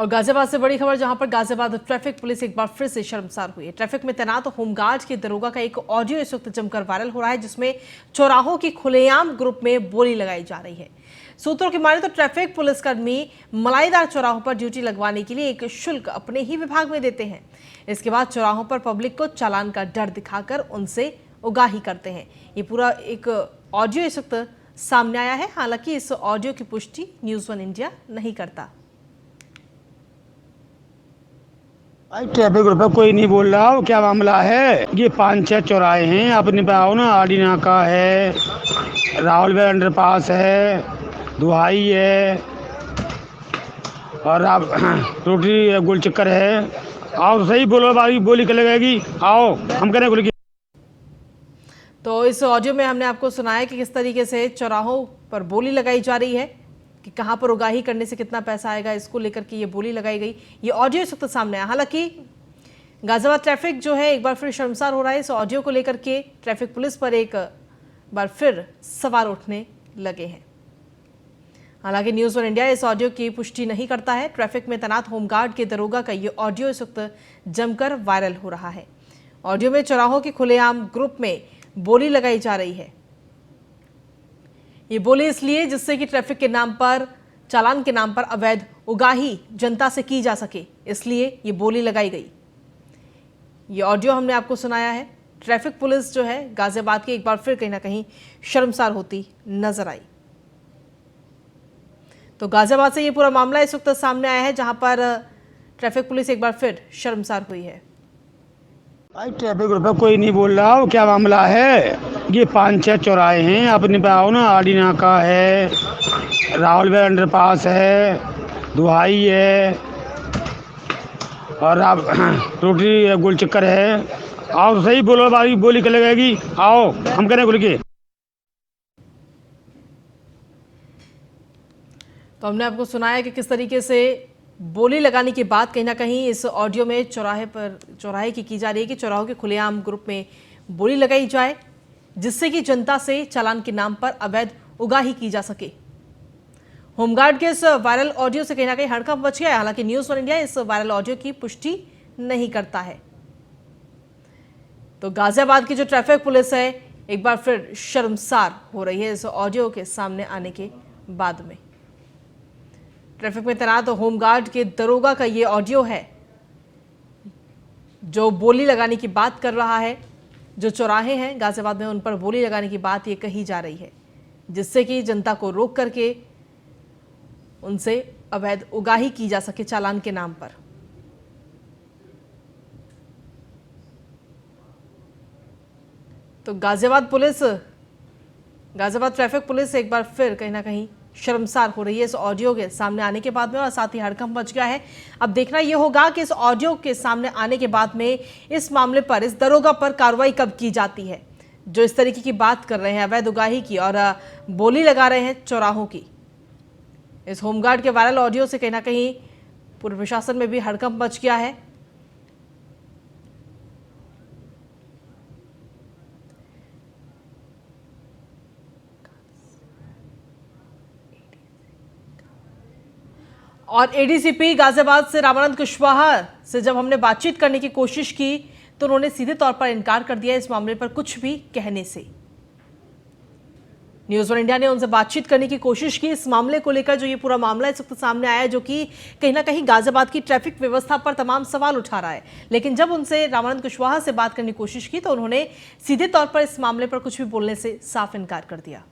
और गाजियाबाद से बड़ी खबर, जहां पर गाजियाबाद ट्रैफिक पुलिस एक बार फिर से शर्मसार हुई है। ट्रैफिक में तैनात होमगार्ड के दरोगा का एक ऑडियो इस वक्त जमकर वायरल हो रहा है, जिसमें चौराहों की खुलेआम ग्रुप में बोली लगाई जा रही है। सूत्रों की माने तो ट्रैफिक पुलिसकर्मी मलाईदार चौराहों पर ड्यूटी लगवाने के लिए एक शुल्क अपने ही विभाग में देते हैं। इसके बाद चौराहों पर पब्लिक को चालान का डर दिखाकर उनसे उगाही करते हैं। ये पूरा एक ऑडियो इस वक्त सामने आया है। हालांकि इस ऑडियो की पुष्टि न्यूज़ 1 इंडिया नहीं करता। भाई ट्रैफिक ग्रुप पे कोई नहीं बोल रहा हो, क्या मामला है? ये 5-6 चौराहे हैं, अपने पे आओ ना। आडी नाका है, रावलवेल अंडरपास है, दुहाई है और आप रोटरी गोल चक्कर है। आओ तो सही, बोलो भाई, बोली कर लगेगी। आओ, हम करें बोल। तो इस ऑडियो में हमने आपको सुनाया कि किस तरीके से चौराहों पर बोली लगाई जा रही है कि कहां पर उगाही करने से कितना पैसा आएगा, इसको लेकर के ये बोली लगाई गई। ये ऑडियो इस वक्त सामने आया। हालांकि गाजियाबाद ट्रैफिक जो है एक बार फिर शर्मसार हो रहा है। इस ऑडियो को लेकर के ट्रैफिक पुलिस पर एक बार फिर सवाल उठने लगे हैं। हालांकि न्यूज़ 1 इंडिया इस ऑडियो की पुष्टि नहीं करता है। ट्रैफिक में तैनात होमगार्ड के दरोगा का ये ऑडियो इस वक्त जमकर वायरल हो रहा है। ऑडियो में चौराहों के खुलेआम ग्रुप में बोली लगाई जा रही है। ये बोली इसलिए जिससे कि ट्रैफिक के नाम पर, चालान के नाम पर अवैध उगाही जनता से की जा सके, इसलिए ये बोली लगाई गई। ये ऑडियो हमने आपको सुनाया है। ट्रैफिक पुलिस जो है गाजियाबाद की एक बार फिर कहीं ना कहीं शर्मसार होती नजर आई। तो गाजियाबाद से ये पूरा मामला इस वक्त सामने आया है, जहां पर ट्रैफिक पुलिस एक बार फिर शर्मसार हुई है। भाई ट्रैफिक ग्रुप पे कोई नहीं बोल रहा हो, क्या मामला है? ये 5-6 चौराहे हैं, अपने पे आओ ना। आडी नाका है, रावलवेल अंडरपास है, दुहाई है और आप रोटरी गोल चक्कर है। आओ तो सही, बोलो भाई, बोली कर लगेगी। आओ, हम करें बोल के। तो हमने आपको सुनाया कि किस तरीके से बोली लगाने की बात कहीं ना कहीं इस ऑडियो में चौराहे की जा रही है कि चौराहों के खुलेआम ग्रुप में बोली लगाई जाए, जिससे कि जनता से चालान के नाम पर अवैध उगाही की जा सके। होमगार्ड के इस वायरल ऑडियो से कहीं ना कहीं हड़कंप मच गया है। हालांकि न्यूज़ 1 इंडिया इस वायरल ऑडियो की पुष्टि नहीं करता है। तो गाजियाबाद की जो ट्रैफिक पुलिस है एक बार फिर शर्मसार हो रही है इस ऑडियो के सामने आने के बाद में। ट्रैफिक में तैनात होमगार्ड के दरोगा का ये ऑडियो है जो बोली लगाने की बात कर रहा है। जो चौराहे हैं गाजियाबाद में, उन पर बोली लगाने की बात ये कही जा रही है, जिससे कि जनता को रोक करके उनसे अवैध उगाही की जा सके चालान के नाम पर। तो गाजियाबाद ट्रैफिक पुलिस एक बार फिर कहीं ना कहीं शर्मसार हो रही है इस ऑडियो के सामने आने के बाद में, और साथ ही हड़कंप मच गया है। अब देखना यह होगा कि इस ऑडियो के सामने आने के बाद में इस मामले पर, इस दरोगा पर कार्रवाई कब की जाती है, जो इस तरीके की बात कर रहे हैं अवैध उगाही की और बोली लगा रहे हैं चौराहों की। इस होमगार्ड के वायरल ऑडियो से कहीं ना कहीं पूरे प्रशासन में भी हड़कंप मच गया है। और एडीसीपी गाजियाबाद से रामानंद कुशवाहा से जब हमने बातचीत करने की कोशिश की तो उन्होंने सीधे तौर पर इनकार कर दिया इस मामले पर कुछ भी कहने से। न्यूज़ 1 इंडिया ने उनसे बातचीत करने की कोशिश की इस मामले को लेकर, जो ये पूरा मामला इस वक्त सामने आया है, जो कि कहीं ना कहीं गाजियाबाद की ट्रैफिक व्यवस्था पर तमाम सवाल उठा रहा है। लेकिन जब उनसे रामानंद कुशवाहा से बात करने की कोशिश की तो उन्होंने सीधे तौर पर इस मामले पर कुछ भी बोलने से साफ इनकार कर दिया।